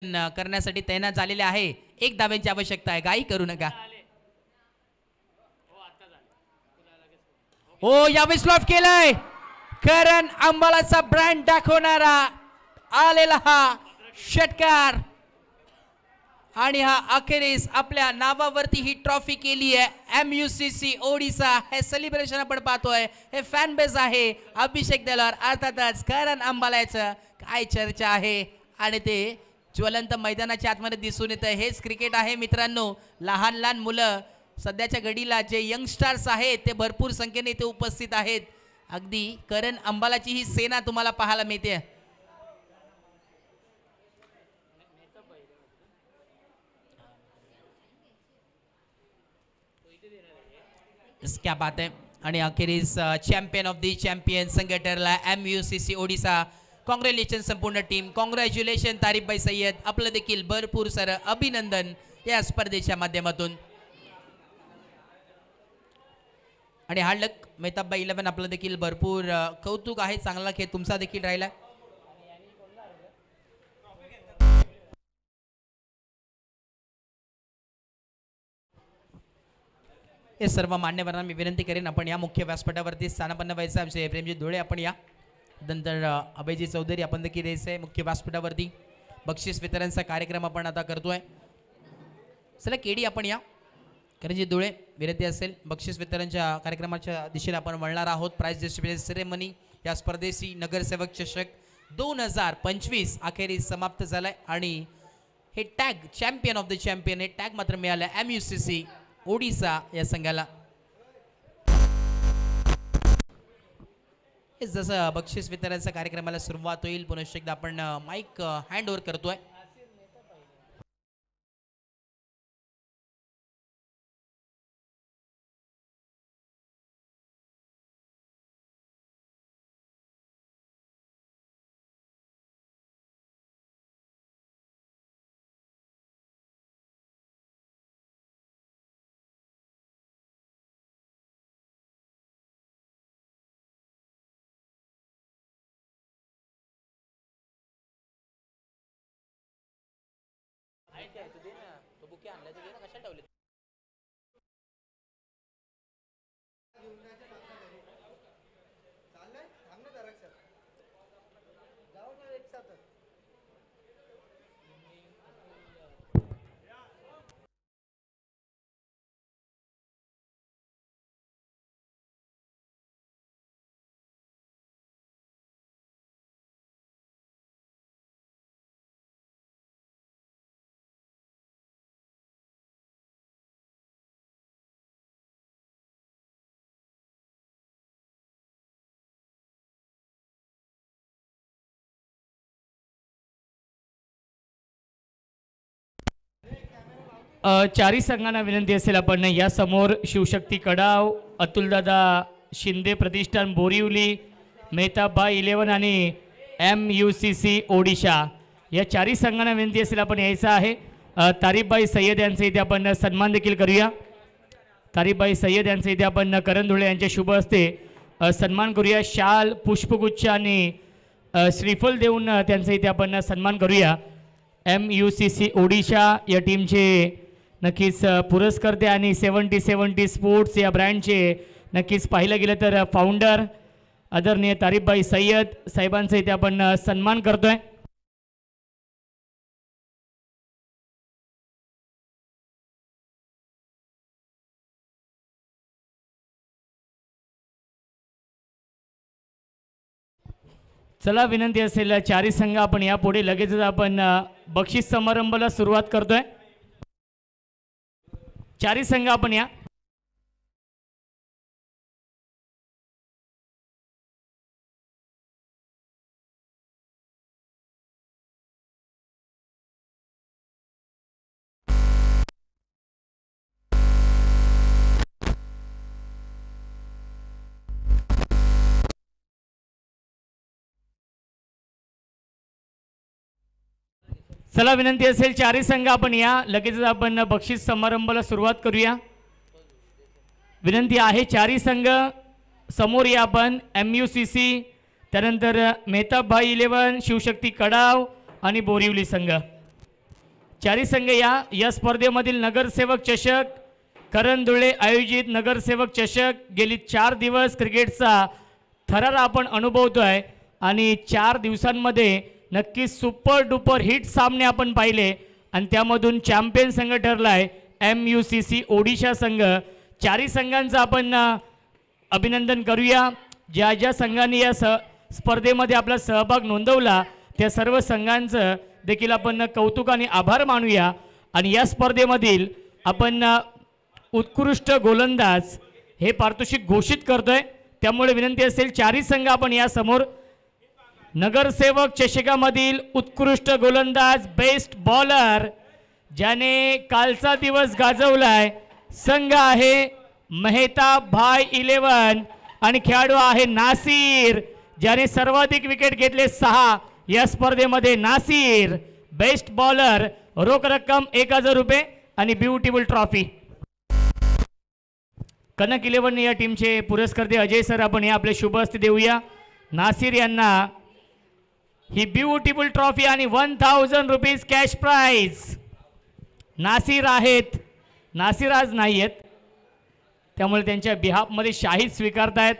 करण्यासाठी तैनात झालेले आहे। एक धाब्यांची आवश्यकता आहे, घाई करू नका। हो यावेळेस लॉफ केलाय करण अंबालाचा ब्रँड दाखवणारा आलेला हा षटकार आणि हा अखेरीस आपल्या नावावरती ही ट्रॉफी केली आहे। MUCC ओडिसा हे सेलिब्रेशन आपण पाहतोय, हे फॅन बेस आहे अभिषेक देलार, अर्थातच करण अंबालाचं काय चर्चा आहे आणि ते ज्वलंत मैदानाच्या आतमध्ये दिसून येतं। हेच क्रिकेट आहे मित्रांनो। लहान लहान मुलं सध्याच्या घडीला जे यंगस्टार्स आहेत ते भरपूर संख्येने इथे उपस्थित आहेत। अगदी करण अंबालाची ही सेना तुम्हाला पाहायला मिळते। क्या बात है। आणि अखेरीस चॅम्पियन ऑफ दी चॅम्पियन संघ ठरला MUCC ओडिसा। कॉंग्रॅच्युलेशन संपूर्ण टीम, कॉंग्रॅच्युलेशन तारिफ भाई सय्यद, आपलं देखील भरपूर सारं अभिनंदन या स्पर्धेच्या माध्यमातून। आणि हार्ड लक मेहताब भाई 11, आपलं देखील भरपूर कौतुक आहे, चांगला खेळ तुमचा देखील राहिला। हे सर्व मान्यवरांना मी विनंती करेन आपण या मुख्य व्यासपीठावरती स्थानापन्न व्हायचं। आमचे प्रेमजी धुळे आपण या, नंतर अभयजी चौधरी आपण देखील यायचं आहे मुख्य व्यासपीठावरती। बक्षीस वितरणचा कार्यक्रम आपण आता करतोय। चला केडी आपण या, करणजी धुळे विनंती असेल बक्षीस वितरणच्या कार्यक्रमाच्या दिशेने आपण वळणार आहोत। प्राइज डिस्ट्रीब्युशन सेरेमनी या स्पर्धेची नगरसेवक चषक 2025 अखेरीस समाप्त झालाय आणि हे tag champion of the champion हे टॅग मात्र मिळालं MUCC ओडिसा या संघाला। जसं बक्षीस वितरणाच्या कार्यक्रमाला सुरुवात होईल पुनश्च एकदा आपण माईक हँड ओव्हर करतोय। चारी संघांना विनंती असेल आपण या समोर शिवशक्ती कडाव, अतुलदादा शिंदे प्रतिष्ठान बोरिवली, मेहताबभाई 11 आणि MUCC ओडिशा या चारी संघांना विनंती असेल आपण यायचं आहे। तारिफभाई सय्यद यांचे इथे आपण सन्मान देखील करूया। तारिफभाई सय्यद यांचे इथे आपण करण धुळे यांच्या शुभ हस्ते सन्मान करूया। शाल, पुष्पगुच्छ आणि श्रीफल देऊन त्यांचे इथे आपण सन्मान करूया। MUCC ओडिशा या टीमचे नक्कीच पुरस्कर्ते आणि 70 स्पोर्ट्स या ब्रँडचे नक्कीच पाहिलं गेलं तर फाउंडर आदरणीय तारिफभाई सय्यद साहेबांचा इथे आपण सन्मान करतोय। चला विनंती असेल चारी संघ आपण यापुढे लगेचच आपण बक्षीस समारंभाला सुरुवात करतोय। चारी संघ आपण या। चला विनंती असेल चारी संघ आपण या, लगेचच आपण बक्षीस समारंभाला सुरुवात करूया। विनंती आहे चारी संघ समोर या आपण। MUCC त्यानंतर मेहताबभाई 11, शिवशक्ती कडाव आणि बोरिवली संघ। चारी संघ या स्पर्धेमधील नगरसेवक चषक करण धुळे आयोजित नगरसेवक चषक गेली 4 दिवस क्रिकेटचा थरार आपण अनुभवतोय आणि 4 दिवसांमध्ये नक्कीच सुपर डुपर हिट सामने आपण पाहिले आणि त्यामधून चॅम्पियन संघ ठरलाय MUCC ओडिशा संघ। चारी संघांचं आपण अभिनंदन करूया। ज्या ज्या संघांनी या स्पर्धेमध्ये आपला सहभाग नोंदवला त्या सर्व संघांचं देखील आपण कौतुक आणि आभार मानूया। आणि या स्पर्धेमधील आपण उत्कृष्ट गोलंदाज हे पारितोषिक घोषित करतोय, त्यामुळे विनंती असेल चारी संघ आपण या समोर नगरसेवक चषकामधील उत्कृष्ट गोलंदाज बेस्ट बॉलर ज्याने कालचा दिवस गाजवलाय संघ आहे मेहताब भाई 11 आणि खेळाडू आहे नासिर ज्याने सर्वाधिक विकेट घेतले 6 या स्पर्धेमध्ये। नासिर बेस्ट बॉलर, रोख रक्कम 1000 रुपये आणि ब्युटिफुल ट्रॉफी। कनक 11 या टीमचे पुरस्कर्ते अजय सर आपण हे आपले शुभ हस्ते देऊया। नासिर यांना ही ब्युटिफुल ट्रॉफी आणि 1000 रुपीज कॅश प्राइज। नासिर आहेत, नासिर आज नाही आहेत त्यामुळे त्यांच्या बिहाफमध्ये शाहीद स्वीकारतायत।